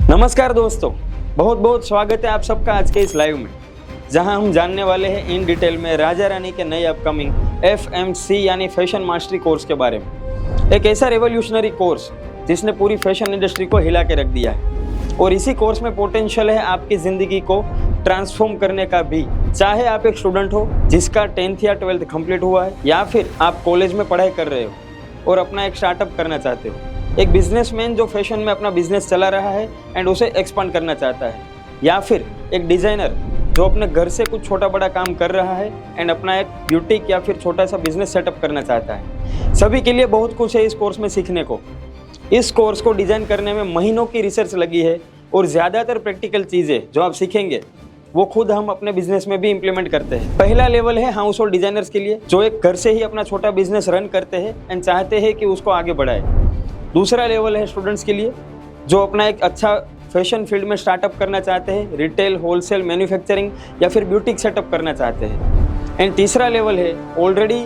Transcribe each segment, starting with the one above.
नमस्कार दोस्तों, बहुत बहुत स्वागत है आप सबका आज के इस लाइव में, जहां हम जानने वाले हैं इन डिटेल में राजा रानी के नए अपकमिंग FMC यानी फैशन मास्टरी कोर्स के बारे में। एक ऐसा रेवोल्यूशनरी कोर्स जिसने पूरी फैशन इंडस्ट्री को हिला के रख दिया है और इसी कोर्स में पोटेंशियल है आपकी ज़िंदगी को ट्रांसफॉर्म करने का भी। चाहे आप एक स्टूडेंट हो जिसका 10th या 12th कंप्लीट हुआ है, या फिर आप कॉलेज में पढ़ाई कर रहे हो और अपना एक स्टार्टअप करना चाहते हो, एक बिजनेसमैन जो फैशन में अपना बिजनेस चला रहा है एंड उसे एक्सपांड करना चाहता है, या फिर एक डिज़ाइनर जो अपने घर से कुछ छोटा बड़ा काम कर रहा है एंड अपना एक ब्यूटीक या फिर छोटा सा बिजनेस सेटअप करना चाहता है। सभी के लिए बहुत कुछ है इस कोर्स में सीखने को। इस कोर्स को डिज़ाइन करने में महीनों की रिसर्च लगी है और ज़्यादातर प्रैक्टिकल चीज़ें जो आप सीखेंगे वो खुद हम अपने बिजनेस में भी इम्प्लीमेंट करते हैं। पहला लेवल है हाउस होल्ड डिजाइनर्स के लिए जो एक घर से ही अपना छोटा बिजनेस रन करते हैं एंड चाहते हैं कि उसको आगे बढ़ाए। दूसरा लेवल है स्टूडेंट्स के लिए जो अपना एक अच्छा फैशन फील्ड में स्टार्टअप करना चाहते हैं, रिटेल, होलसेल, मैन्युफैक्चरिंग या फिर ब्यूटीक सेटअप करना चाहते हैं। एंड तीसरा लेवल है ऑलरेडी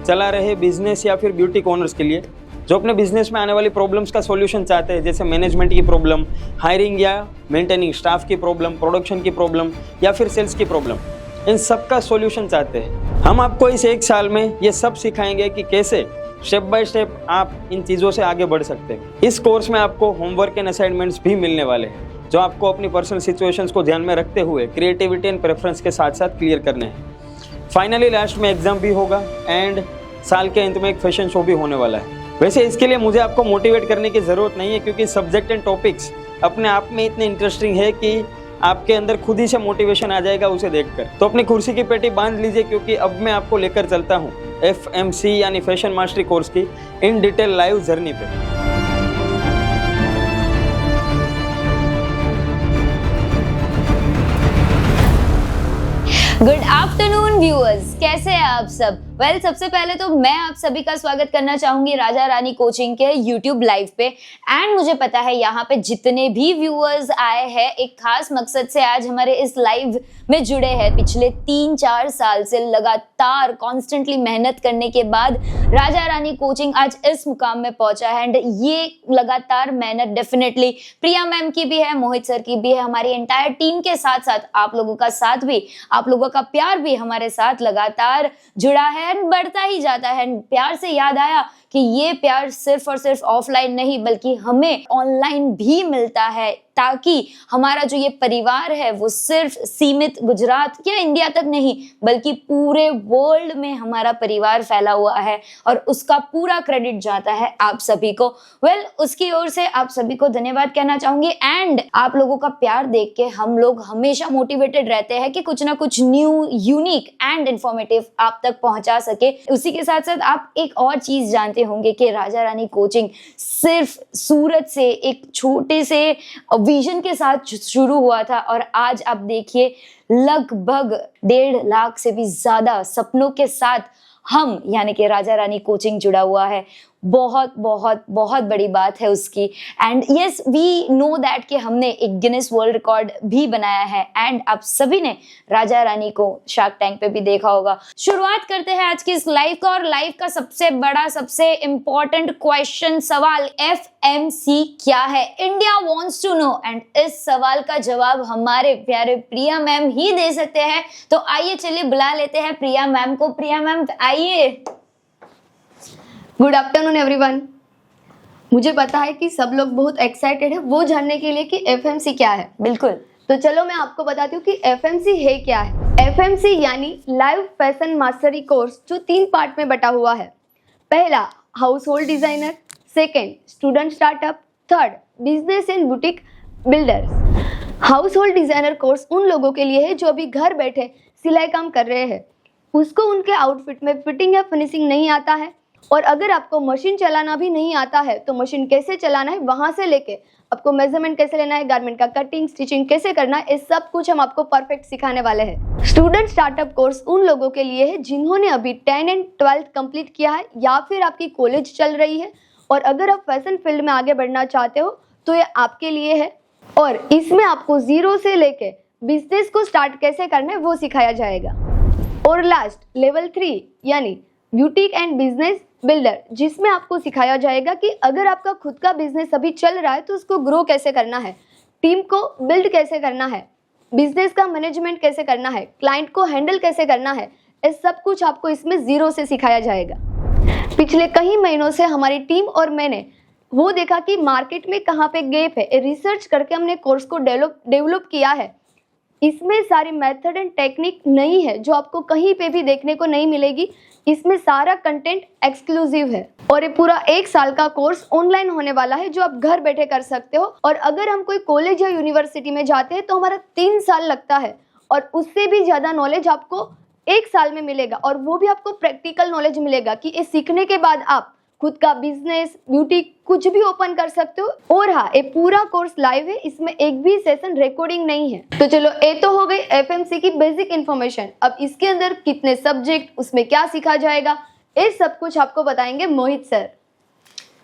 चला रहे बिजनेस या फिर ब्यूटीक ओनर्स के लिए जो अपने बिजनेस में आने वाली प्रॉब्लम्स का सॉल्यूशन चाहते हैं, जैसे मैनेजमेंट की प्रॉब्लम, हायरिंग या मेंटेनिंग स्टाफ की प्रॉब्लम, प्रोडक्शन की प्रॉब्लम या फिर सेल्स की प्रॉब्लम। इन सब का सॉल्यूशन चाहते हैं। हम आपको इस एक साल में ये सब सिखाएंगे कि कैसे स्टेप बाय स्टेप आप इन चीज़ों से आगे बढ़ सकते हैं। इस कोर्स में आपको होमवर्क एंड असाइनमेंट्स भी मिलने वाले हैं जो आपको अपनी पर्सनल सिचुएशंस को ध्यान में रखते हुए क्रिएटिविटी एंड प्रेफरेंस के साथ साथ क्लियर करने हैं। फाइनली लास्ट में एग्जाम भी होगा एंड साल के अंत में एक फैशन शो भी होने वाला है। वैसे इसके लिए मुझे आपको मोटिवेट करने की ज़रूरत नहीं है क्योंकि सब्जेक्ट एंड टॉपिक्स अपने आप में इतने इंटरेस्टिंग है कि आपके अंदर खुद ही से मोटिवेशन आ जाएगा उसे देखकर। तो अपनी कुर्सी की पेटी बांध लीजिए क्योंकि अब मैं आपको लेकर चलता हूँ FMC यानी फैशन मास्टरी कोर्स की इन डिटेल लाइव जर्नी पे। गुड आफ्टरनून व्यूअर्स, कैसे हैं आप सब? सबसे पहले तो मैं आप सभी का स्वागत करना चाहूंगी राजा रानी कोचिंग के YouTube लाइव पे। एंड मुझे पता है यहाँ पे जितने भी व्यूअर्स आए हैं एक खास मकसद से आज हमारे इस लाइव में जुड़े हैं। पिछले 3-4 साल से लगातार कॉन्स्टेंटली मेहनत करने के बाद राजा रानी कोचिंग आज इस मुकाम में पहुंचा है। एंड ये लगातार मेहनत डेफिनेटली प्रिया मैम की भी है, मोहित सर की भी है, हमारी एंटायर टीम के साथ साथ आप लोगों का साथ भी, आप लोगों का प्यार भी हमारे साथ लगातार जुड़ा है, बढ़ता ही जाता है। प्यार से याद आया कि ये प्यार सिर्फ और सिर्फ ऑफलाइन नहीं बल्कि हमें ऑनलाइन भी मिलता है, ताकि हमारा जो ये परिवार है वो सिर्फ सीमित गुजरात या इंडिया तक नहीं बल्कि पूरे वर्ल्ड में हमारा परिवार फैला हुआ है और उसका पूरा क्रेडिट जाता है आप सभी को। उसकी ओर से आप सभी को धन्यवाद कहना चाहूंगी। एंड आप लोगों का प्यार देख के हम लोग हमेशा मोटिवेटेड रहते हैं कि कुछ ना कुछ न्यू, यूनिक एंड इंफॉर्मेटिव आप तक पहुंचा सके। उसी के साथ साथ आप एक और चीज जानते होंगे कि राजा रानी कोचिंग सिर्फ सूरत से एक छोटे से विजन के साथ शुरू हुआ था और आज आप देखिए लगभग 1.5 लाख से भी ज्यादा सपनों के साथ हम यानी कि राजा रानी कोचिंग जुड़ा हुआ है। बहुत बहुत बहुत बड़ी बात है उसकी। And yes, we know that कि हमने एक गिनेस वर्ल्ड रिकॉर्ड भी बनाया है एंड आप सभी ने राजा रानी को शार्क टैंक पे भी देखा होगा। शुरुआत करते हैं आज की इस लाइव का। और लाइव का सबसे बड़ा, सबसे इंपॉर्टेंट क्वेश्चन, सवाल, FMC क्या है? India wants to know. And इस सवाल का जवाब हमारे प्यारे प्रिया मैम ही दे सकते हैं। तो आइए चलिए बुला लेते हैं प्रिया मैम को। प्रिया मैम आइए। Good afternoon everyone. मुझे पता है कि सब लोग बहुत एक्साइटेड है वो जानने के लिए कि FMC क्या है। बिल्कुल, तो चलो मैं आपको बताती हूँ कि FMC है क्या है। FMC यानी लाइव फैशन मास्टरी कोर्स, जो 3 पार्ट में बटा हुआ है। पहला house hold designer, second student startup, third business and boutique builders. House hold designer course उन लोगों के लिए है जो अभी घर बैठे सिलाई काम कर रहे हैं, उसको उनके आउटफिट में फिटिंग या फिनिशिंग नहीं आता है, और अगर आपको मशीन चलाना भी नहीं आता है तो मशीन कैसे चलाना है वहां से लेके आपको मेजरमेंट कैसे लेना है, गारमेंट का कटिंग, स्टिचिंग कैसे करना है, ये सब कुछ हम आपको परफेक्ट सिखाने वाले हैं। स्टूडेंट स्टार्टअप कोर्स उन लोगों के लिए है जिन्होंने अभी 10 एंड 12th कंप्लीट किया है या फिर आपकी कॉलेज चल रही है और अगर आप फैशन फील्ड में आगे बढ़ना चाहते हो तो ये आपके लिए है। और इसमें आपको 0 से लेके बिजनेस को स्टार्ट कैसे करना है वो सिखाया जाएगा। और लास्ट लेवल 3 यानी ब्यूटीक एंड बिजनेस बिल्डर, जिसमें आपको सिखाया जाएगा कि अगर आपका खुद का बिजनेस अभी चल रहा है तो उसको ग्रो कैसे करना है, टीम को बिल्ड कैसे करना है, बिजनेस का मैनेजमेंट कैसे करना है, क्लाइंट को हैंडल कैसे करना है, ये सब कुछ आपको इसमें जीरो से सिखाया जाएगा। पिछले कई महीनों से हमारी टीम और मैंने वो देखा कि मार्केट में कहाँ पे गैप है, रिसर्च करके हमने कोर्स को डेवलप किया है। इसमें सारी मेथड एंड टेक्निक नई है जो आपको कहीं पे भी देखने को नहीं मिलेगी। इसमें सारा कंटेंट एक्सक्लूसिव है और ये पूरा 1 साल का कोर्स ऑनलाइन होने वाला है जो आप घर बैठे कर सकते हो। और अगर हम कोई कॉलेज या यूनिवर्सिटी में जाते हैं तो हमारा 3 साल लगता है और उससे भी ज़्यादा नॉलेज आपको 1 साल में मिलेगा और वो भी आपको प्रैक्टिकल नॉलेज मिलेगा कि ये सीखने के बाद आप खुद का बिजनेस, ब्यूटी कुछ भी ओपन कर सकते हो। और हाँ, ये पूरा कोर्स लाइव है, इसमें एक भी सेशन रिकॉर्डिंग नहीं है। तो चलो, ये तो हो गई एफएमसी की बेसिक इन्फॉर्मेशन। अब इसके अंदर कितने सब्जेक्ट, उसमें क्या सीखा जाएगा, ये सब कुछ आपको बताएंगे Mohit sir.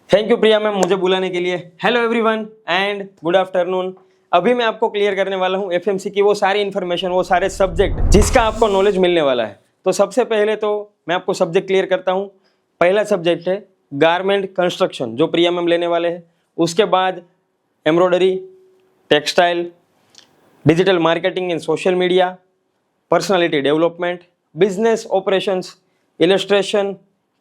Thank you Priya ma'am मुझे बुलाने के लिए। Hello everyone and good afternoon. अभी मैं आपको क्लियर करने वाला हूँ एफएमसी की वो सारी इन्फॉर्मेशन, वो सारे सब्जेक्ट जिसका आपको नॉलेज मिलने वाला है। तो सबसे पहले तो मैं आपको सब्जेक्ट क्लियर करता हूँ। पहला सब्जेक्ट है गारमेंट कंस्ट्रक्शन जो प्रिया मैम लेने वाले हैं। उसके बाद embroidery, textile, digital marketing and social media, personality development, business operations, illustration,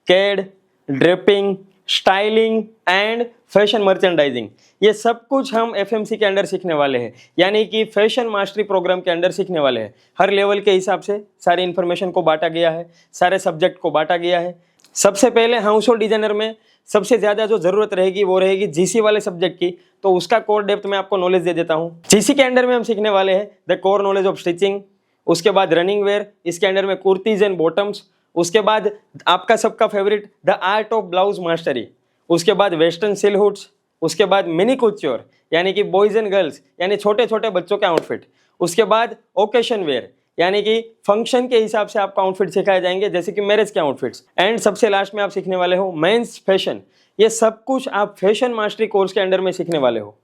CAD, draping, styling and fashion merchandising. ये सब कुछ हम एफएमसी के अंडर सीखने वाले हैं, यानी कि फैशन मास्टरी प्रोग्राम के अंडर सीखने वाले हैं। हर लेवल के हिसाब से सारी इन्फॉर्मेशन को बांटा गया है, सारे सब्जेक्ट को बांटा गया है। सबसे पहले हाउस होल्ड डिजाइनर में सबसे ज़्यादा जो ज़रूरत रहेगी वो रहेगी जीसी वाले सब्जेक्ट की। तो उसका कोर डेप्थ में आपको नॉलेज दे देता हूँ। जीसी के अंडर में हम सीखने वाले हैं the core knowledge of stitching, उसके बाद रनिंग वेयर, इसके अंडर में कुर्तीज एंड बॉटम्स, उसके बाद आपका सबका favourite the art of blouse mastery, उसके बाद वेस्टर्न सिलहुड्स, उसके बाद मिनी कुच्योर यानी कि बॉयज एंड गर्ल्स यानी छोटे छोटे बच्चों के आउटफिट, उसके बाद ओकेशन वेयर यानी कि फंक्शन के हिसाब से आपको आउटफिट सिखाए जाएंगे जैसे कि मैरिज के आउटफिट्स, एंड सबसे लास्ट में आप सीखने वाले हो मेंस फैशन। ये सब कुछ आप फैशन मास्टरी कोर्स के अंडर में सीखने वाले हो।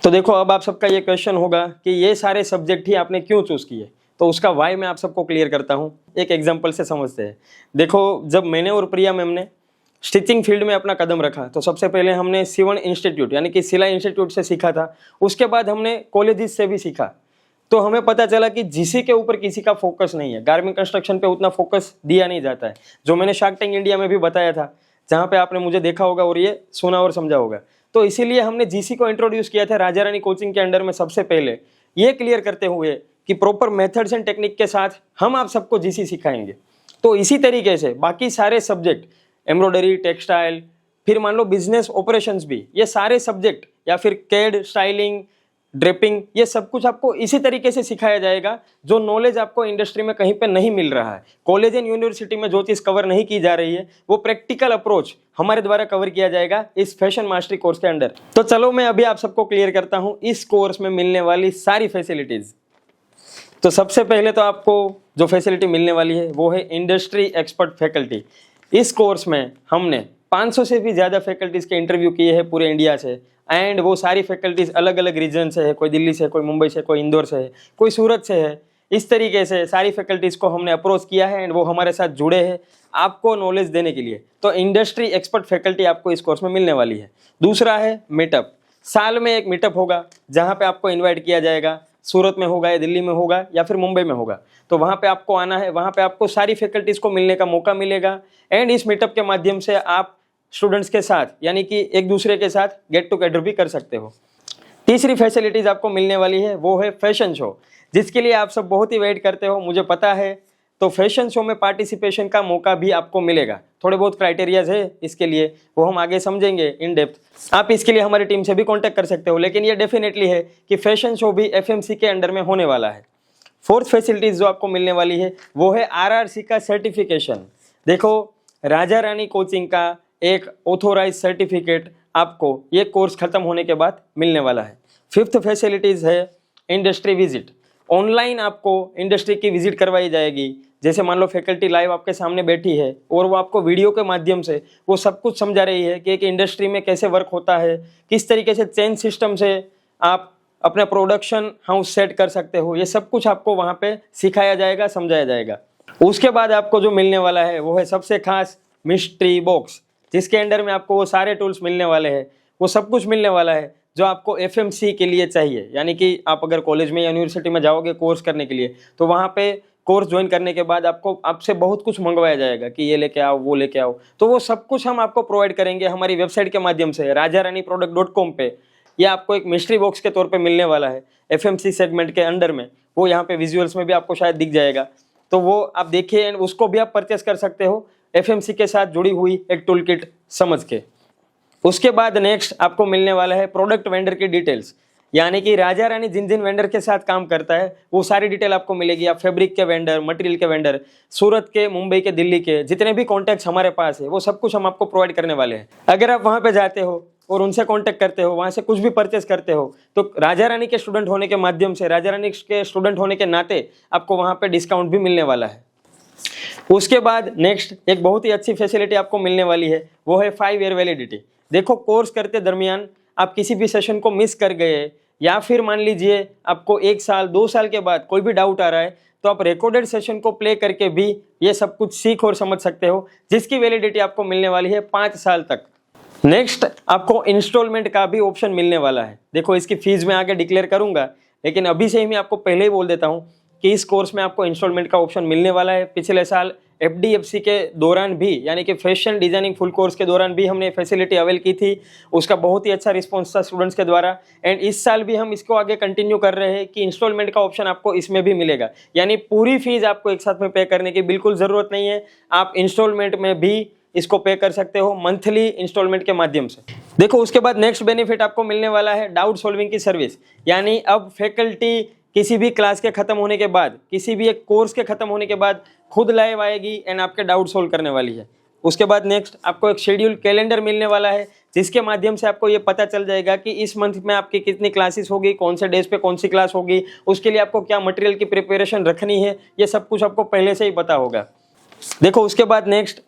तो देखो, अब आप सबका ये क्वेश्चन होगा कि ये सारे सब्जेक्ट ही आपने क्यों चूज किए, तो उसका वाई मैं आप सबको क्लियर करता हूँ। एक एग्जाम्पल से समझते हैं। देखो, जब मैंने और प्रिया मैम ने स्टिचिंग फील्ड में अपना कदम रखा तो सबसे पहले हमने सिवन इंस्टीट्यूट यानी कि सिलाई इंस्टीट्यूट से सीखा था। उसके बाद हमने कॉलेजेस से भी सीखा। तो हमें पता चला कि जीसी के ऊपर किसी का फोकस नहीं है, गारमेंट कंस्ट्रक्शन पे उतना फोकस दिया नहीं जाता है, जो मैंने शार्क टैंक इंडिया में भी बताया था, जहाँ पे आपने मुझे देखा होगा और ये सुना और समझा होगा। तो इसीलिए हमने जीसी को इंट्रोड्यूस किया था राजा रानी कोचिंग के अंडर में। सबसे पहले ये क्लियर करते हुए कि प्रॉपर मेथड्स एंड टेक्निक के साथ हम आप सबको जीसी सिखाएंगे। तो इसी तरीके से बाकी सारे सब्जेक्ट, एम्ब्रॉयडरी, टेक्सटाइल, फिर मान लो बिजनेस ऑपरेशंस भी, ये सारे सब्जेक्ट या फिर कैड, स्टाइलिंग, ड्रेपिंग, ये सब कुछ आपको इसी तरीके से सिखाया जाएगा जो नॉलेज आपको इंडस्ट्री में कहीं पे नहीं मिल रहा है। कॉलेज एंड यूनिवर्सिटी में जो चीज़ कवर नहीं की जा रही है वो प्रैक्टिकल अप्रोच हमारे द्वारा कवर किया जाएगा इस फैशन मास्टरी कोर्स के अंडर। तो चलो, मैं अभी आप सबको क्लियर करता हूँ इस कोर्स में मिलने वाली सारी फैसिलिटीज़। तो सबसे पहले तो आपको जो फैसिलिटी मिलने वाली है वो है इंडस्ट्री एक्सपर्ट फैकल्टी। इस कोर्स में हमने 500 से भी ज़्यादा फैकल्टीज़ के इंटरव्यू किए हैं पूरे इंडिया से, एंड वो सारी फैकल्टीज़ अलग अलग रीजन से है, कोई दिल्ली से, कोई मुंबई से, कोई इंदौर से है, कोई सूरत से है। इस तरीके से सारी फैकल्टीज़ को हमने अप्रोच किया है एंड वो हमारे साथ जुड़े हैं आपको नॉलेज देने के लिए। तो इंडस्ट्री एक्सपर्ट फैकल्टी आपको इस कोर्स में मिलने वाली है। दूसरा है मीटअप। साल में एक मीटअप होगा जहाँ पे आपको इन्वाइट किया जाएगा। सूरत में होगा या दिल्ली में होगा या फिर मुंबई में होगा, तो वहाँ पे आपको आना है। वहाँ पे आपको सारी फैकल्टीज़ को मिलने का मौका मिलेगा एंड इस मीटअप के माध्यम से आप स्टूडेंट्स के साथ यानी कि एक दूसरे के साथ गेट टुगेदर भी कर सकते हो। तीसरी फैसिलिटीज़ आपको मिलने वाली है वो है फैशन शो, जिसके लिए आप सब बहुत ही वेट करते हो, मुझे पता है। तो फैशन शो में पार्टिसिपेशन का मौका भी आपको मिलेगा। थोड़े बहुत क्राइटेरियाज है इसके लिए, वो हम आगे समझेंगे इन डेप्थ। आप इसके लिए हमारी टीम से भी कॉन्टैक्ट कर सकते हो, लेकिन ये डेफिनेटली है कि फैशन शो भी एफएमसी के अंडर में होने वाला है। फोर्थ फैसिलिटीज़ जो आपको मिलने वाली है वो है आरआरसी का सर्टिफिकेशन। देखो, राजा रानी कोचिंग का एक ऑथोराइज सर्टिफिकेट आपको ये कोर्स खत्म होने के बाद मिलने वाला है। फिफ्थ फैसिलिटीज़ है इंडस्ट्री विजिट। ऑनलाइन आपको इंडस्ट्री की विजिट करवाई जाएगी। जैसे मान लो फैकल्टी लाइव आपके सामने बैठी है और वो आपको वीडियो के माध्यम से वो सब कुछ समझा रही है कि एक इंडस्ट्री में कैसे वर्क होता है, किस तरीके से चेन सिस्टम से आप अपना प्रोडक्शन हाउस सेट कर सकते हो। ये सब कुछ आपको वहाँ पे सिखाया जाएगा, समझाया जाएगा। उसके बाद आपको जो मिलने वाला है वो है सबसे खास मिस्ट्री बॉक्स, जिसके अंडर में आपको वो सारे टूल्स मिलने वाले हैं, वो सब कुछ मिलने वाला है जो आपको एफएमसी के लिए चाहिए, यानी कि आप अगर कॉलेज में या यूनिवर्सिटी में जाओगे कोर्स करने के लिए, तो वहाँ पे कोर्स ज्वाइन करने के बाद आपसे बहुत कुछ मंगवाया जाएगा कि ये लेके आओ, वो लेके आओ। तो वो सब कुछ हम आपको प्रोवाइड करेंगे हमारी वेबसाइट के माध्यम से, rajaraniproduct.com पे। ये आपको एक मिस्ट्री बॉक्स के तौर पे मिलने वाला है एफएमसी सेगमेंट के अंडर में। वो यहाँ पे विजुअल्स में भी आपको शायद दिख जाएगा, तो वो आप देखिए एंड उसको भी आप परचेस कर सकते हो एफएमसी के साथ जुड़ी हुई एक टूल किट समझ के। उसके बाद नेक्स्ट आपको मिलने वाला है प्रोडक्ट वेंडर की डिटेल्स, यानी कि राजा रानी जिन जिन वेंडर के साथ काम करता है वो सारी डिटेल आपको मिलेगी। आप फैब्रिक के वेंडर, मटेरियल के वेंडर, सूरत के, मुंबई के, दिल्ली के जितने भी कॉन्टैक्ट्स हमारे पास है वो सब कुछ हम आपको प्रोवाइड करने वाले हैं। अगर आप वहाँ पे जाते हो और उनसे कांटेक्ट करते हो, वहाँ से कुछ भी परचेस करते हो, तो राजा रानी के स्टूडेंट होने के माध्यम से, राजा रानी के स्टूडेंट होने के नाते आपको वहाँ पे डिस्काउंट भी मिलने वाला है। उसके बाद नेक्स्ट एक बहुत ही अच्छी फैसिलिटी आपको मिलने वाली है, वो है 5 ईयर वैलिडिटी। देखो कोर्स करते दरमियान आप किसी भी सेशन को मिस कर गए या फिर मान लीजिए आपको 1 साल 2 साल के बाद कोई भी डाउट आ रहा है, तो आप रिकॉर्डेड सेशन को प्ले करके भी ये सब कुछ सीख और समझ सकते हो, जिसकी वैलिडिटी आपको मिलने वाली है 5 साल तक। नेक्स्ट आपको इंस्टॉलमेंट का भी ऑप्शन मिलने वाला है। देखो इसकी फीस मैं आगे डिक्लेयर करूंगा, लेकिन अभी से ही मैं आपको पहले ही बोल देता हूं कि इस कोर्स में आपको इंस्टॉलमेंट का ऑप्शन मिलने वाला है। पिछले साल FDFC के दौरान भी, यानी कि फैशन डिजाइनिंग फुल कोर्स के दौरान भी हमने फैसिलिटी अवेल की थी, उसका बहुत ही अच्छा रिस्पॉन्स था स्टूडेंट्स के द्वारा। एंड इस साल भी हम इसको आगे कंटिन्यू कर रहे हैं कि इंस्टॉलमेंट का ऑप्शन आपको इसमें भी मिलेगा, यानी पूरी फीस आपको एक साथ में पे करने की बिल्कुल ज़रूरत नहीं है। आप इंस्टॉलमेंट में भी इसको पे कर सकते हो, मंथली इंस्टॉलमेंट के माध्यम से। देखो उसके बाद नेक्स्ट बेनिफिट आपको मिलने वाला है डाउट सॉल्विंग की सर्विस, यानी अब फैकल्टी किसी भी क्लास के खत्म होने के बाद, किसी भी एक कोर्स के खत्म होने के बाद खुद लाइव आएगी एंड आपके डाउट सोल्व करने वाली है। उसके बाद नेक्स्ट आपको एक शेड्यूल कैलेंडर मिलने वाला है, जिसके माध्यम से आपको ये पता चल जाएगा कि इस मंथ में आपकी कितनी क्लासेस होगी, कौन से डेज पे कौन सी क्लास होगी, उसके लिए आपको क्या मटेरियल की प्रिपरेशन रखनी है, ये सब कुछ आपको पहले से ही पता होगा। देखो उसके बाद नेक्स्ट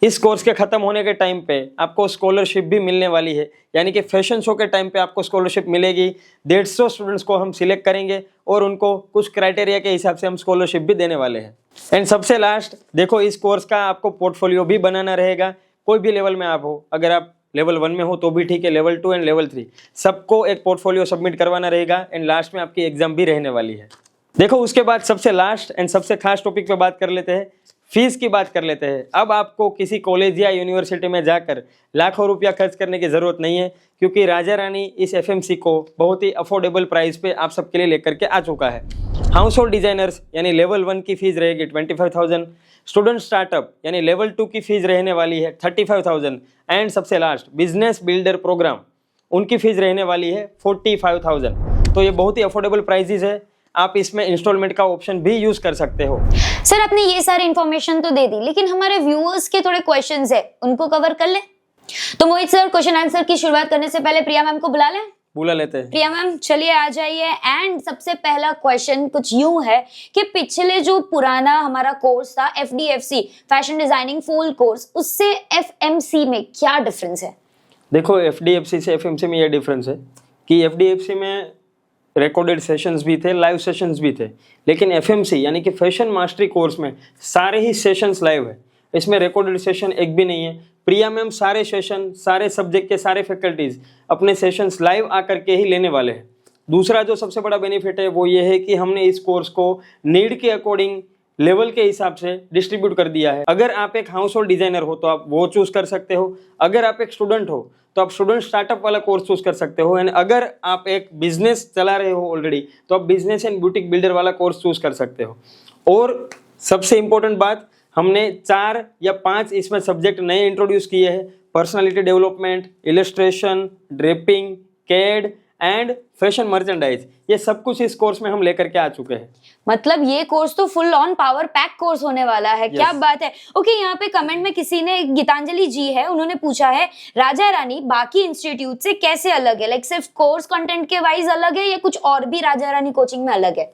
इस कोर्स के खत्म होने के टाइम पे आपको स्कॉलरशिप भी मिलने वाली है, यानी कि फैशन शो के टाइम पे आपको स्कॉलरशिप मिलेगी। 150 स्टूडेंट्स को हम सिलेक्ट करेंगे और उनको कुछ क्राइटेरिया के हिसाब से हम स्कॉलरशिप भी देने वाले हैं। एंड सबसे लास्ट देखो इस कोर्स का आपको पोर्टफोलियो भी बनाना रहेगा। कोई भी लेवल में आप हो, अगर आप लेवल 1 में हो तो भी ठीक है, लेवल 2 एंड लेवल 3 सबको एक पोर्टफोलियो सबमिट करवाना रहेगा एंड लास्ट में आपकी एग्जाम भी रहने वाली है। देखो उसके बाद सबसे लास्ट एंड सबसे खास टॉपिक पे बात कर लेते हैं, फीस की बात कर लेते हैं। अब आपको किसी कॉलेज या यूनिवर्सिटी में जाकर लाखों रुपया खर्च करने की ज़रूरत नहीं है, क्योंकि राजा रानी इस FMC को बहुत ही अफोर्डेबल प्राइस पे आप सबके लिए लेकर के आ चुका है। हाउस होल्ड डिजाइनर्स यानी लेवल 1 की फीस रहेगी 25,000, स्टूडेंट स्टार्टअप यानी लेवल 2 की फीस रहने वाली है 35,000 एंड सबसे लास्ट बिजनेस बिल्डर प्रोग्राम उनकी फीस रहने वाली है 45,000। तो ये बहुत ही अफोर्डेबल प्राइजेस है, आप इसमें इंस्टॉलमेंट का ऑप्शन भी यूज कर सकते हो। सर आपने ये सारी इन्फॉर्मेशन तो दे दी, लेकिन हमारे व्यूअर्स के थोड़े क्वेश्चंस है, उनको कवर कर ले। तो मोहित सर क्वेश्चन आंसर की शुरुआत करने से पहले प्रिया मैम को बुला लें। बुला लेते हैं। प्रिया मैम चलिए आ जाइए। एंड सबसे पहला क्वेश्चन कुछ यूं है कि पिछले जो पुराना हमारा कोर्स था FDFC fashion designing full course, उससे FMC में क्या डिफरेंस है? देखो FDFC से FMC में ये डिफरेंस है कि FDFC में रिकॉर्डेड सेशंस भी थे, लाइव सेशंस भी थे, लेकिन FMC यानी कि फैशन मास्टरी कोर्स में सारे ही सेशंस लाइव है, इसमें रिकॉर्डेड सेशन एक भी नहीं है। प्रिया मैम सारे सेशन, सारे सब्जेक्ट के सारे फैकल्टीज अपने सेशंस लाइव आकर के ही लेने वाले हैं। दूसरा जो सबसे बड़ा बेनिफिट है वो ये है कि हमने इस कोर्स को नीड के अकॉर्डिंग लेवल के हिसाब से डिस्ट्रीब्यूट कर दिया है। अगर आप एक हाउस होल्ड डिजाइनर हो तो आप वो चूज कर सकते हो, अगर आप एक स्टूडेंट हो तो आप स्टूडेंट स्टार्टअप वाला कोर्स चूज कर सकते हो, एंड अगर आप एक बिजनेस चला रहे हो ऑलरेडी तो आप बिजनेस एंड बुटीक बिल्डर वाला कोर्स चूज कर सकते हो। और सबसे इंपॉर्टेंट बात, हमने 4 या 5 इसमें सब्जेक्ट नए इंट्रोड्यूस किए हैं, personality development, illustration, draping, CAD and fashion merchandise, ये सब कुछ इस कोर्स में हम लेकर के आ चुके हैं। मतलब ये कोर्स तो full on power pack course होने वाला है। क्या बात है। ओके, यहाँ पे कमेंट में किसी ने, गीतांजलि जी है, उन्होंने पूछा है राजा रानी बाकी इंस्टीट्यूट से कैसे अलग है? लाइक सिर्फ कोर्स कंटेंट के वाइज अलग है या कुछ और भी राजा रानी कोचिंग में अलग है?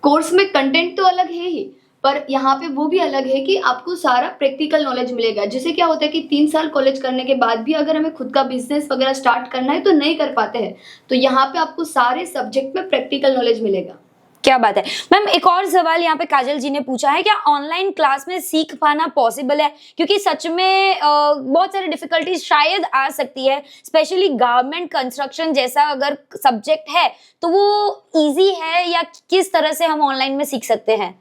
कोर्स में कंटेंट तो अलग है ही, पर यहाँ पे वो भी अलग है कि आपको सारा प्रैक्टिकल नॉलेज मिलेगा। जैसे क्या होता है कि 3 साल कॉलेज करने के बाद भी अगर हमें खुद का बिजनेस वगैरह स्टार्ट करना है तो नहीं कर पाते हैं, तो यहाँ पे आपको सारे सब्जेक्ट में प्रैक्टिकल नॉलेज मिलेगा। क्या बात है मैम। एक और सवाल यहाँ पे काजल जी ने पूछा है, क्या ऑनलाइन क्लास में सीख पाना पॉसिबल है? क्योंकि सच में बहुत सारी डिफिकल्टीज शायद आ सकती है, स्पेशली गारमेंट कंस्ट्रक्शन जैसा अगर सब्जेक्ट है तो वो इजी है या किस तरह से हम ऑनलाइन में सीख सकते हैं?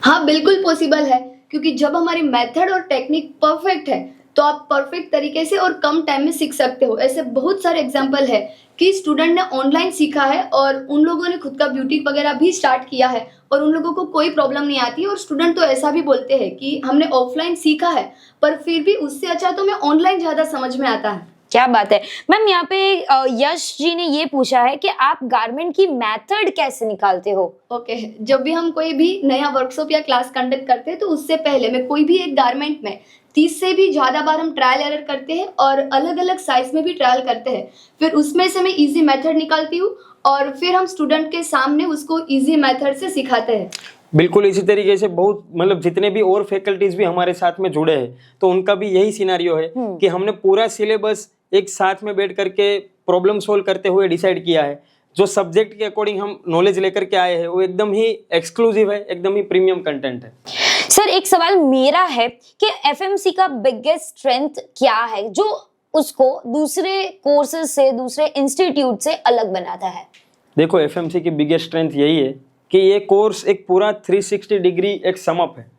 हाँ बिल्कुल पॉसिबल है, क्योंकि जब हमारी मेथड और टेक्निक परफेक्ट है तो आप परफेक्ट तरीके से और कम टाइम में सीख सकते हो। ऐसे बहुत सारे एग्जाम्पल है कि स्टूडेंट ने ऑनलाइन सीखा है और उन लोगों ने खुद का ब्यूटीक वगैरह भी स्टार्ट किया है और उन लोगों को कोई प्रॉब्लम नहीं आती है। और स्टूडेंट तो ऐसा भी बोलते हैं कि हमने ऑफलाइन सीखा है पर फिर भी उससे अच्छा तो हमें ऑनलाइन ज़्यादा समझ में आता है। क्या बात है मैम। यहाँ पे यश जी ने ये पूछा है कि आप गारमेंट की मेथड कैसे निकालते हो? ओके, जब भी हम कोई भी नया वर्कशॉप या क्लास कंडक्ट करते हैं तो उससे पहले मैं कोई भी एक गारमेंट में 30 से भी ज़्यादा बार हम ट्रायल एरर करते हैं और अलग अलग साइज में भी ट्रायल करते हैं। फिर उसमें से मैं इजी मेथड निकालती हूँ और फिर हम स्टूडेंट के सामने उसको इजी मेथड से सिखाते हैं। बिल्कुल इसी तरीके से बहुत मतलब जितने भी और फैकल्टीज भी हमारे साथ में जुड़े हैं तो उनका भी यही सिनेरियो है कि हमने पूरा सिलेबस एक साथ में बैठ करके प्रॉब्लम सोल्व करते हुए डिसाइड किया है। जो सब्जेक्ट के अकॉर्डिंग हम नॉलेज लेकर के आए हैं वो एकदम ही एक्सक्लूसिव है, एकदम ही प्रीमियम कंटेंट है। सर एक सवाल मेरा है कि एफएमसी का बिगेस्ट स्ट्रेंथ क्या है जो उसको दूसरे कोर्सेज से, दूसरे इंस्टीट्यूट से अलग बनाता है? देखो एफएमसी की बिगेस्ट स्ट्रेंथ यही है कि ये कोर्स एक पूरा 360 डिग्री एक समअप है।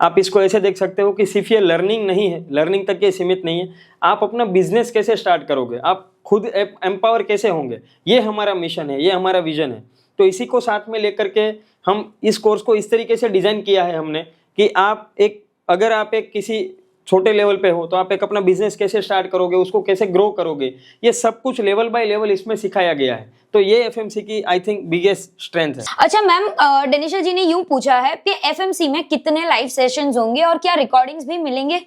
आप इसको ऐसे देख सकते हो कि सिर्फ ये लर्निंग नहीं है, लर्निंग तक ये सीमित नहीं है। आप अपना बिजनेस कैसे स्टार्ट करोगे, आप खुद एम्पावर कैसे होंगे, ये हमारा मिशन है, ये हमारा विजन है। तो इसी को साथ में लेकर के हम इस कोर्स को इस तरीके से डिज़ाइन किया है हमने कि अगर आप एक किसी छोटे लेवल पे हो तो आप एक अपना बिजनेस कैसे स्टार्ट करोगे, उसको कैसे ग्रो करोगे, ये सब कुछ लेवल बाय लेवल इसमें सिखाया गया है। तो ये एफएमसी की आई थिंक बिगेस्ट स्ट्रेंथ है। अच्छा मैम, डेनिशा जी ने यूं पूछा है कि एफएमसी में कितने लाइव सेशंस होंगे और क्या रिकॉर्डिंग्स भी मिलेंगे?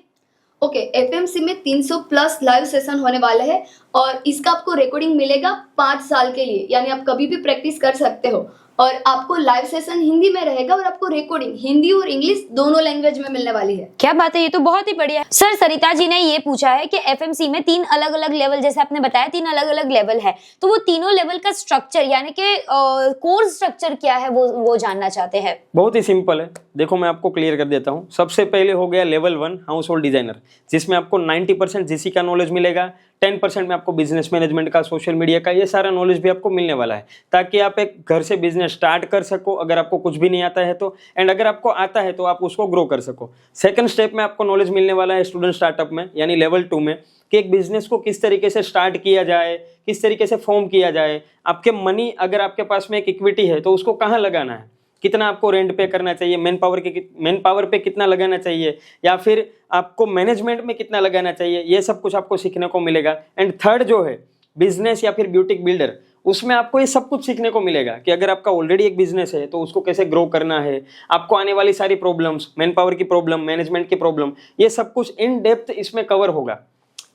ओके, एफएमसी में 300 प्लस लाइव सेशन होने वाले हैं और इसका आपको रिकॉर्डिंग मिलेगा 5 साल के लिए, यानी आप कभी भी प्रैक्टिस कर सकते हो। और आपको लाइव सेशन हिंदी में रहेगा और आपको रिकॉर्डिंग हिंदी और इंग्लिश दोनों लैंग्वेज में मिलने वाली है। क्या बात है, ये तो बहुत ही बढ़िया है। सर सरिता जी ने ये पूछा है कि एफएमसी में 3 अलग अलग लेवल, जैसे आपने बताया 3 अलग अलग लेवल है, तो वो तीनों लेवल का स्ट्रक्चर यानी कि कोर्स स्ट्रक्चर क्या है वो जानना चाहते हैं। बहुत ही सिंपल है, देखो मैं आपको क्लियर कर देता हूँ। सबसे पहले हो गया लेवल 1 हाउस होल्ड डिजाइनर, जिसमें आपको 90% जीसी का नॉलेज मिलेगा, 10% में आपको बिजनेस मैनेजमेंट का, सोशल मीडिया का, ये सारा नॉलेज भी आपको मिलने वाला है ताकि आप एक घर से बिजनेस स्टार्ट कर सको अगर आपको कुछ भी नहीं आता है तो, एंड अगर आपको आता है तो आप उसको ग्रो कर सको। सेकंड स्टेप में आपको नॉलेज मिलने वाला है स्टूडेंट स्टार्टअप में, यानी लेवल 2 में, कि एक बिजनेस को किस तरीके से स्टार्ट किया जाए, किस तरीके से फॉर्म किया जाए, आपके मनी अगर आपके पास में एक इक्विटी है तो उसको कहाँ लगाना है, कितना आपको रेंट पे करना चाहिए, मैन पावर पे कितना लगाना चाहिए, या फिर आपको मैनेजमेंट में कितना लगाना चाहिए, ये सब कुछ आपको सीखने को मिलेगा। एंड थर्ड जो है बिजनेस या फिर ब्यूटिक बिल्डर, उसमें आपको ये सब कुछ सीखने को मिलेगा कि अगर आपका ऑलरेडी एक बिजनेस है तो उसको कैसे ग्रो करना है, आपको आने वाली सारी प्रॉब्लम्स, मैन पावर की प्रॉब्लम, मैनेजमेंट की प्रॉब्लम, ये सब कुछ इन डेप्थ इसमें कवर होगा।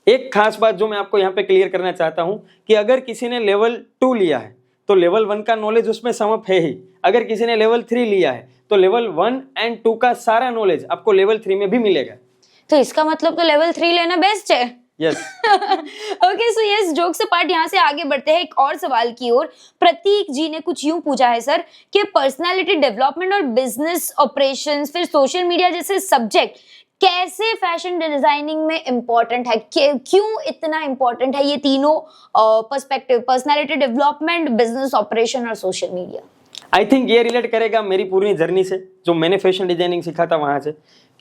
एक खास बात जो मैं आपको यहाँ पे क्लियर करना चाहता हूँ कि अगर किसी ने लेवल 2 लिया है तो लेवल 1 का नॉलेज उसमें समअप है ही, अगर किसी ने लेवल 3 लिया है तो लेवल 1 एंड 2 का सारा नॉलेज आपको लेवल 3 में भी मिलेगा। तो इसका मतलब तो लेवल 3 लेना बेस्ट है। Yes. Okay, so yes, jokes apart यहाँ से आगे बढ़ते हैं एक और सवाल की ओर। प्रतीक जी ने कुछ यूं पूछा है सर कि पर्सनालिटी डेवलपमेंट और बिजनेस ऑपरेशंस फिर सोशल मीडिया जैसे सब्जेक्ट कैसे फैशन डिजाइनिंग में इम्पोर्टेंट है, क्यों इतना इम्पोर्टेंट है ये तीनों perspective, personality development, business operation और सोशल मीडिया? आई थिंक ये रिलेट करेगा मेरी पूरी जर्नी से, जो मैंने फैशन डिजाइनिंग सीखा था वहाँ से,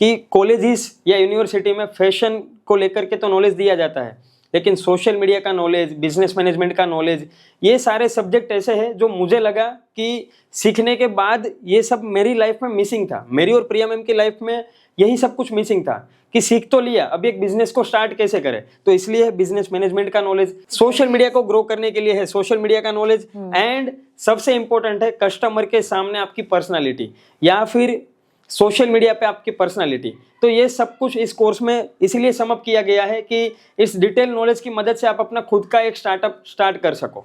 कि कॉलेजेस या यूनिवर्सिटी में फैशन को लेकर के तो नॉलेज दिया जाता है, लेकिन सोशल मीडिया का नॉलेज, बिजनेस मैनेजमेंट का नॉलेज, ये सारे सब्जेक्ट ऐसे हैं जो मुझे लगा कि सीखने के बाद ये सब मेरी लाइफ में मिसिंग था। मेरी और प्रिया मैम की लाइफ में यही सब कुछ मिसिंग था कि सीख तो लिया, अब एक बिजनेस को स्टार्ट कैसे करें। तो इसलिए है बिजनेस मैनेजमेंट का नॉलेज, सोशल मीडिया को ग्रो करने के लिए है सोशल मीडिया का नॉलेज, एंड सबसे इंपॉर्टेंट है कस्टमर के सामने आपकी पर्सनालिटी या फिर सोशल मीडिया पे आपकी पर्सनालिटी। तो ये सब कुछ इस कोर्स में इसीलिए समअप किया गया है कि इस डिटेल नॉलेज की मदद से आप अपना खुद का एक स्टार्टअप स्टार्ट कर सको।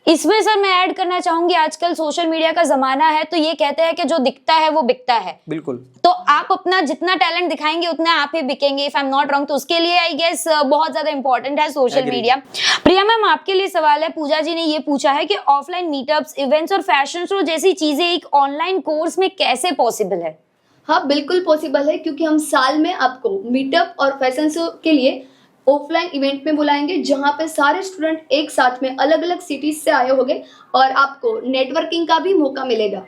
इसमें सर मैं ऐड करना चाहूंगी, आजकल सोशल मीडिया का जमाना है, तो ये कहते हैं कि जो दिखता है वो बिकता है। बिल्कुल। तो आप अपना जितना टैलेंट दिखाएंगे उतना आप ही बिकेंगे, if I am not wrong. तो उसके लिए आई गेस बहुत ज्यादा इंपॉर्टेंट है सोशल मीडिया। प्रिया मैम, आपके लिए सवाल है। पूजा जी ने ये पूछा है कि ऑफलाइन मीटअप्स, इवेंट्स और फैशन शो जैसी चीजें एक ऑनलाइन कोर्स में कैसे पॉसिबल है? हाँ, बिल्कुल पॉसिबल है, क्योंकि हम साल में आपको मीटअप और फैशन शो के लिए ऑफलाइन इवेंट में बुलाएंगे, जहाँ पे सारे स्टूडेंट एक साथ में अलग अलग सिटीज से आए होंगे और आपको नेटवर्किंग का भी मौका मिलेगा।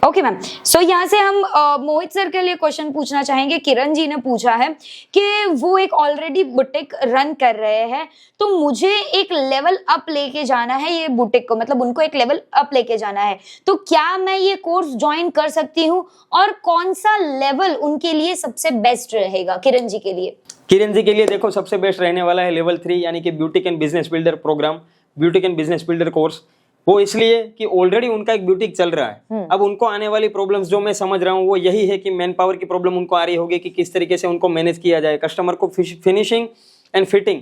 ओके मैम, सो यहाँ से हम मोहित सर के लिए क्वेश्चन पूछना चाहेंगे। किरण जी ने पूछा है कि वो एक ऑलरेडी बुटीक रन कर रहे हैं, तो मुझे एक लेवल अप लेके जाना है ये बुटीक को, मतलब उनको एक लेवल अप लेके जाना है, तो क्या मैं ये कोर्स ज्वाइन कर सकती हूँ और कौन सा लेवल उनके लिए सबसे बेस्ट रहेगा? किरण जी के लिए। किरण जी के लिए देखो, सबसे बेस्ट रहने वाला है लेवल 3 यानी कि boutique and business builder program, boutique and business builder course. वो इसलिए कि ऑलरेडी उनका एक ब्यूटिक चल रहा है। अब उनको आने वाली प्रॉब्लम्स जो मैं समझ रहा हूँ वो यही है कि मैन पावर की प्रॉब्लम उनको आ रही होगी कि किस तरीके से उनको मैनेज किया जाए, कस्टमर को फिनिशिंग एंड फिटिंग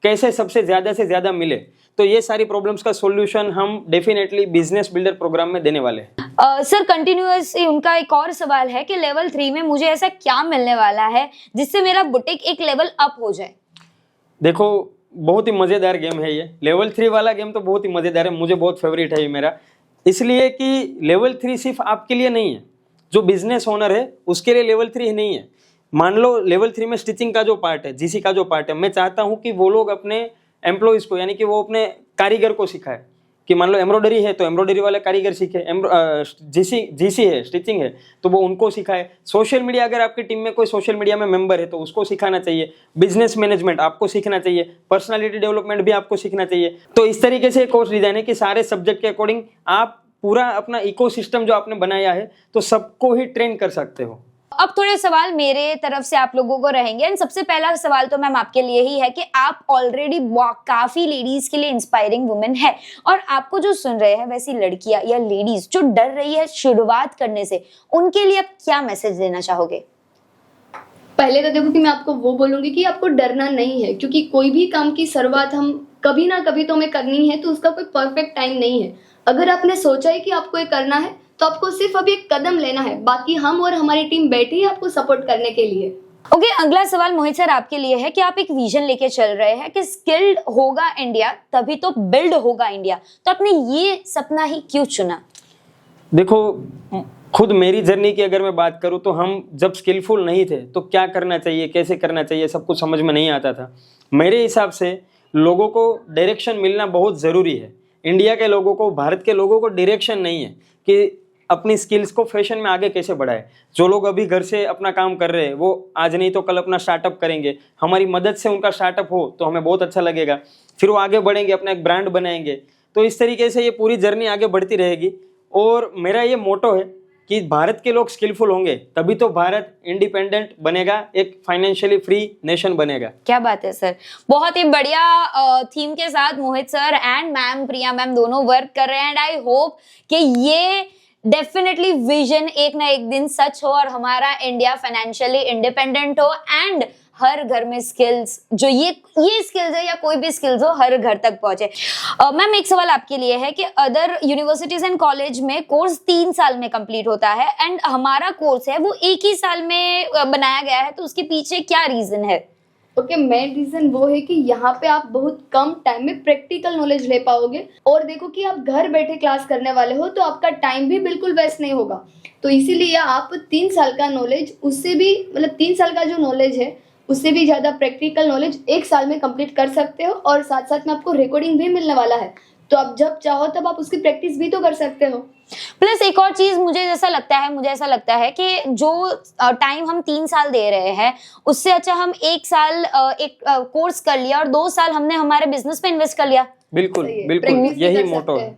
कैसे सबसे ज्यादा से ज्यादा मिले। तो ये सारी प्रॉब्लम्स का सॉल्यूशन हम डेफिनेटली बिजनेस बिल्डर प्रोग्राम में देने वाले हैं। सर कंटिन्यूअस उनका एक और सवाल है कि लेवल 3 में मुझे ऐसा क्या मिलने वाला है जिससे मेरा बुटीक एक लेवल अप हो जाए? देखो, बहुत ही मज़ेदार गेम है ये। लेवल 3 वाला गेम तो बहुत ही मज़ेदार है, मुझे बहुत फेवरेट है ये मेरा, इसलिए कि लेवल 3 सिर्फ आपके लिए नहीं है, जो बिजनेस ओनर है उसके लिए लेवल 3 नहीं है। मान लो लेवल 3 में स्टिचिंग का जो पार्ट है, जीसी का जो पार्ट है, मैं चाहता हूँ कि वो लोग अपने एम्प्लॉयज़ को, यानी कि वो अपने कारीगर को सिखाए कि मान लो एम्ब्रॉयडरी है तो एम्ब्रॉयडरी वाले कारीगर सीखे, जीसी है, स्टिचिंग है तो वो उनको सिखाए। सोशल मीडिया, अगर आपकी टीम में कोई सोशल मीडिया में मेंबर है तो उसको सिखाना चाहिए। बिजनेस मैनेजमेंट आपको सीखना चाहिए, पर्सनालिटी डेवलपमेंट भी आपको सीखना चाहिए। तो इस तरीके से कोर्स डिजाइन है कि सारे सब्जेक्ट के अकॉर्डिंग आप पूरा अपना इकोसिस्टम जो आपने बनाया है तो सबको ही ट्रेन कर सकते हो। अब थोड़े सवाल मेरे तरफ से आप लोगों को रहेंगे, एंड सबसे पहला सवाल तो मैम आपके लिए ही है कि आप ऑलरेडी काफी लेडीज के लिए इंस्पायरिंग वुमेन है, और आपको जो सुन रहे हैं वैसी लड़कियां या लेडीज जो डर रही है शुरुआत करने से, उनके लिए आप क्या मैसेज देना चाहोगे? पहले तो देखो कि मैं आपको वो बोलूंगी कि आपको डरना नहीं है, क्योंकि कोई भी काम की शुरुआत हम कभी ना कभी तो हमें करनी है, तो उसका कोई परफेक्ट टाइम नहीं है। अगर आपने सोचा है कि आपको ये करना है तो आपको सिर्फ अभी एक कदम लेना है, बाकी हम और हमारी टीम बैठी है आपको सपोर्ट करने के लिए। ओके, अगला सवाल मोहित सर आपके लिए है कि आप एक विजन लेके चल रहे हैं कि स्किल्ड होगा इंडिया तभी तो बिल्ड होगा इंडिया, तो आपने ये सपना ही क्यों चुना? देखो, खुद मेरी जर्नी की अगर मैं बात करूं तो हम जब स्किलफुल नहीं थे तो क्या करना चाहिए, कैसे करना चाहिए, सब कुछ समझ में नहीं आता था। मेरे हिसाब से लोगों को डायरेक्शन मिलना बहुत ज़रूरी है। इंडिया के लोगों को, भारत के लोगों को डायरेक्शन नहीं है कि अपनी स्किल्स को फैशन में आगे कैसे बढ़ाए। जो लोग अभी घर से अपना काम कर रहे हैं वो आज नहीं तो कल अपना स्टार्टअप करेंगे, हमारी मदद से उनका स्टार्टअप हो तो हमें बहुत अच्छा लगेगा, फिर वो आगे बढ़ेंगे, अपना एक ब्रांड बनाएंगे। तो इस तरीके से ये पूरी जर्नी आगे बढ़ती रहेगी। और मेरा ये मोटो है कि भारत के लोग स्किलफुल होंगे तभी तो भारत इंडिपेंडेंट बनेगा, एक फाइनेंशियली फ्री नेशन बनेगा। क्या बात है सर, बहुत ही बढ़िया थीम के साथ Mohit sir and ma'am Priya ma'am दोनों वर्क कर रहे हैं, एंड आई होप कि ये डेफिनेटली विजन एक ना एक दिन सच हो और हमारा इंडिया फाइनेंशियली इंडिपेंडेंट हो, एंड हर घर में स्किल्स जो ये स्किल्स है या कोई भी स्किल्स हो हर घर तक पहुंचे। मैम एक सवाल आपके लिए है कि अदर यूनिवर्सिटीज एंड कॉलेज में कोर्स 3 साल में कंप्लीट होता है एंड हमारा कोर्स है वो 1 ही साल में बनाया गया है, तो उसके पीछे क्या रीजन है? ओके, मेन रीजन वो है कि यहाँ पे आप बहुत कम टाइम में प्रैक्टिकल नॉलेज ले पाओगे, और देखो कि आप घर बैठे क्लास करने वाले हो तो आपका टाइम भी बिल्कुल वेस्ट नहीं होगा। तो इसीलिए आप 3 साल का नॉलेज, उससे भी मतलब 3 साल का जो नॉलेज है उससे भी ज़्यादा प्रैक्टिकल नॉलेज 1 साल में कंप्लीट कर सकते हो, और साथ साथ में आपको रिकॉर्डिंग भी मिलने वाला है, तो आप जब चाहो तब आप उसकी प्रैक्टिस भी तो कर सकते हो। प्लस एक और चीज मुझे ऐसा लगता है कि जो टाइम हम 3 साल दे रहे हैं उससे अच्छा हम 1 साल एक कोर्स कर लिया और 2 साल हमने हमारे बिजनेस पे इन्वेस्ट कर लिया। बिल्कुल बिल्कुल, यही मोटो है।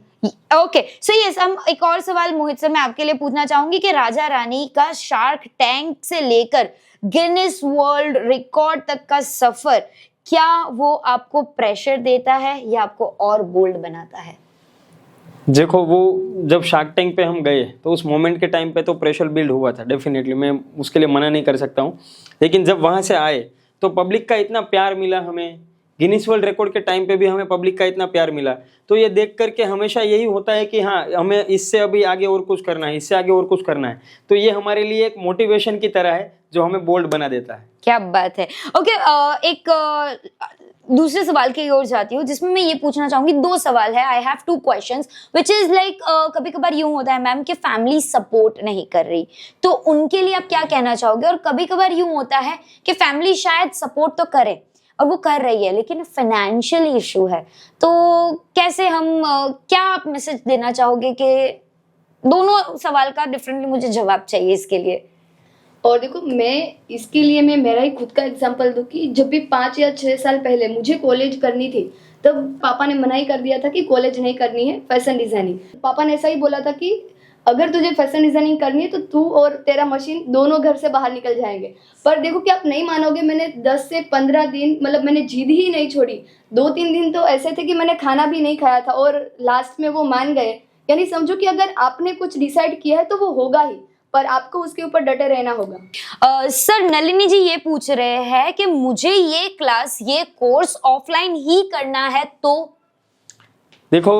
ओके, सो यस, हम एक और सवाल मोहित सर मैं आपके लिए पूछना चाहूंगी कि राजा रानी का शार्क टैंक से लेकर गिनीज वर्ल्ड रिकॉर्ड तक का सफर, क्या वो आपको प्रेशर देता है या आपको और बोल्ड बनाता है? देखो, वो जब शार्क टैंक पे हम गए तो उस मोमेंट के टाइम पे तो प्रेशर बिल्ड हुआ था, डेफिनेटली मैं उसके लिए मना नहीं कर सकता हूँ। लेकिन जब वहाँ से आए तो पब्लिक का इतना प्यार मिला हमें गिनीज वर्ल्ड रिकॉर्ड के टाइम पे भी हमें पब्लिक का इतना प्यार मिला, तो ये देख करके हमेशा यही होता है कि हाँ हमें इससे अभी आगे और कुछ करना है, इससे आगे और कुछ करना है। तो ये हमारे लिए एक मोटिवेशन की तरह है जो हमें बोल्ड बना देता है। क्या बात है। ओके, एक दूसरे सवाल की ओर जाती हूँ जिसमें मैं ये पूछना चाहूंगी, 2 सवाल है। I have 2 questions which is like कभी कभार यूं होता है मैम कि फैमिली सपोर्ट नहीं कर रही, तो उनके लिए आप क्या कहना चाहोगे? और कभी कभार यूं होता है कि फैमिली शायद सपोर्ट तो करे और वो कर रही है लेकिन फाइनेंशियल इशू है, तो कैसे हम क्या आप मैसेज देना चाहोगे? कि दोनों सवाल का डिफरेंटली मुझे जवाब चाहिए इसके लिए। और देखो, मैं इसके लिए मैं मेरा ही खुद का एग्जांपल दूं कि जब भी 5 या 6 साल पहले मुझे कॉलेज करनी थी, तब पापा ने मना ही कर दिया था कि कॉलेज नहीं करनी है, फैशन डिजाइनिंग। पापा ने ऐसा ही बोला था कि अगर तुझे फैशन डिजाइनिंग करनी है तो तू और तेरा मशीन दोनों घर से बाहर निकल जाएंगे। पर देखो कि आप नहीं मानोगे, मैंने 10 से 15 दिन मतलब मैंने जिद ही नहीं छोड़ी। 2-3 दिन तो ऐसे थे कि मैंने खाना भी नहीं खाया था और लास्ट में वो मान गए। यानी समझो कि अगर आपने कुछ डिसाइड किया है तो वो होगा ही, पर आपको उसके ऊपर डटे रहना होगा। सर नलिनी जी ये पूछ रहे हैं कि मुझे ये क्लास, ये कोर्स ऑफलाइन ही करना है, तो देखो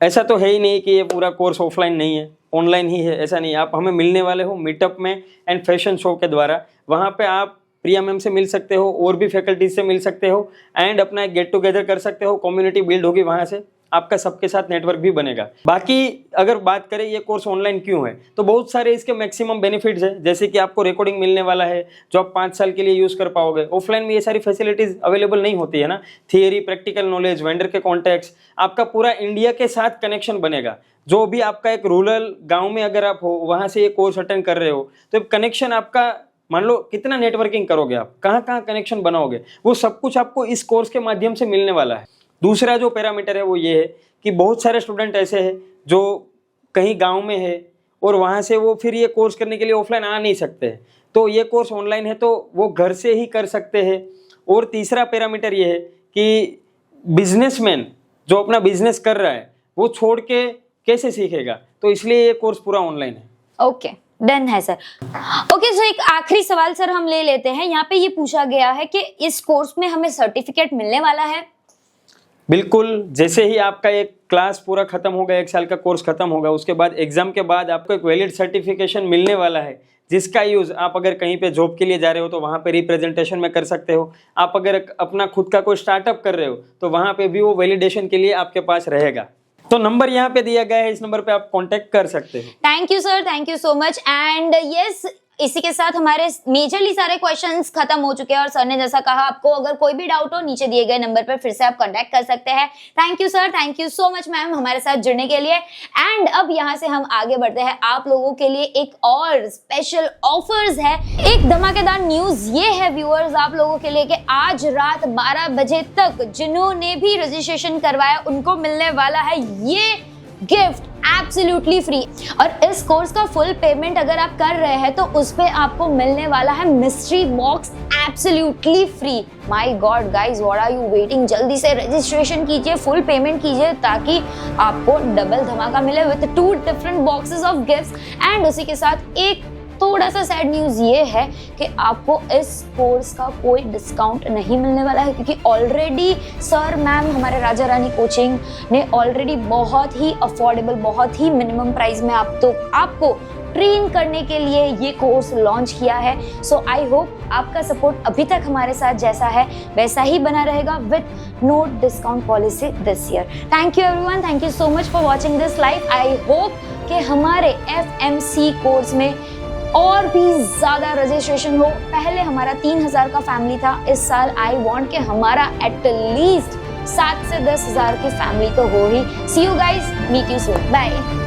ऐसा तो है ही नहीं कि ये पूरा कोर्स ऑफलाइन नहीं है, ऑनलाइन ही है, ऐसा नहीं। आप हमें मिलने वाले हो मीटअप में एंड फैशन शो के द्वारा। वहाँ पे आप प्रिया मैम से मिल सकते हो, और भी फैकल्टीज से मिल सकते हो एंड अपना एक गेट टुगेदर कर सकते हो, कम्युनिटी बिल्ड होगी, वहाँ से आपका सबके साथ नेटवर्क भी बनेगा। बाकी अगर बात करें ये कोर्स ऑनलाइन क्यों है, तो बहुत सारे इसके मैक्सिमम बेनिफिट्स है, जैसे कि आपको रिकॉर्डिंग मिलने वाला है जो आप 5 साल के लिए यूज़ कर पाओगे। ऑफलाइन में ये सारी फैसिलिटीज़ अवेलेबल नहीं होती है ना, थियरी, प्रैक्टिकल नॉलेज, वेंडर के कॉन्टैक्ट्स, आपका पूरा इंडिया के साथ कनेक्शन बनेगा। जो भी आपका एक रूरल गाँव में अगर आप हो, वहाँ से ये कोर्स अटेंड कर रहे हो, तो कनेक्शन आपका, मान लो कितना नेटवर्किंग करोगे आप, कहाँ कहाँ कनेक्शन बनाओगे, वो सब कुछ आपको इस कोर्स के माध्यम से मिलने वाला है। दूसरा जो पैरामीटर है वो ये है कि बहुत सारे स्टूडेंट ऐसे हैं जो कहीं गांव में है और वहाँ से वो फिर ये कोर्स करने के लिए ऑफलाइन आ नहीं सकते हैं, तो ये कोर्स ऑनलाइन है तो वो घर से ही कर सकते हैं। और तीसरा पैरामीटर ये है कि बिजनेसमैन जो अपना बिजनेस कर रहा है वो छोड़ के कैसे सीखेगा, तो इसलिए ये कोर्स पूरा ऑनलाइन है। ओके, डन है सर। ओके सर, एक आखिरी सवाल सर हम ले लेते हैं। यहाँ पे ये पूछा गया है कि इस कोर्स में हमें सर्टिफिकेट मिलने वाला है? बिल्कुल, जैसे ही आपका एक क्लास पूरा खत्म होगा, 1 साल का कोर्स खत्म होगा, उसके बाद एग्जाम के बाद आपको एक वैलिड सर्टिफिकेशन मिलने वाला है, जिसका यूज़ आप अगर कहीं पे जॉब के लिए जा रहे हो तो वहाँ पे रिप्रेजेंटेशन में कर सकते हो। आप अगर अपना खुद का कोई स्टार्टअप कर रहे हो तो वहाँ पे भी वो वैलिडेशन के लिए आपके पास रहेगा। तो नंबर यहाँ पे दिया गया है, इस नंबर पे आप कांटेक्ट कर सकते हो। Thank you sir, thank you so much. And yes, इसी के साथ हमारे मेजरली सारे क्वेश्चंस खत्म हो चुके हैं और सर ने जैसा कहा, आपको अगर कोई भी डाउट हो नीचे दिए गए नंबर पर फिर से आप कांटेक्ट कर सकते हैं। Thank you sir, thank you so much ma'am हमारे साथ जुड़ने के लिए। एंड अब यहाँ से हम आगे बढ़ते हैं, आप लोगों के लिए एक और स्पेशल ऑफर्स है, एक धमाकेदार न्यूज ये है व्यूअर्स आप लोगों के लिए कि आज रात 12 बजे तक जिन्होंने भी रजिस्ट्रेशन करवाया उनको मिलने वाला है ये गिफ्ट एब्सोल्युटली फ्री। और इस कोर्स का फुल पेमेंट अगर आप कर रहे हैं तो उस पे आपको मिलने वाला है mystery box absolutely free. My god guys, what are you waiting? जल्दी से रजिस्ट्रेशन कीजिए, फुल पेमेंट कीजिए ताकि आपको डबल धमाका मिले with 2 different boxes of gifts. And उसी के साथ एक थोड़ा सा सैड न्यूज ये है कि आपको इस कोर्स का कोई डिस्काउंट नहीं मिलने वाला है, क्योंकि ऑलरेडी सर मैम हमारे राजा रानी कोचिंग ने ऑलरेडी बहुत ही अफोर्डेबल, बहुत ही मिनिमम प्राइस में आपको ट्रेन करने के लिए ये कोर्स लॉन्च किया है। सो आई होप आपका सपोर्ट अभी तक हमारे साथ जैसा है वैसा ही बना रहेगा with no discount policy this year. Thank you everyone, thank you so much for watching this live. I hope कि हमारे FMC कोर्स में और भी ज़्यादा रजिस्ट्रेशन हो। पहले हमारा 3000 का फैमिली था, इस साल आई वांट कि हमारा एटलीस्ट 7 से 10 हज़ार की फैमिली तो हो ही। See you guys, meet you soon, bye.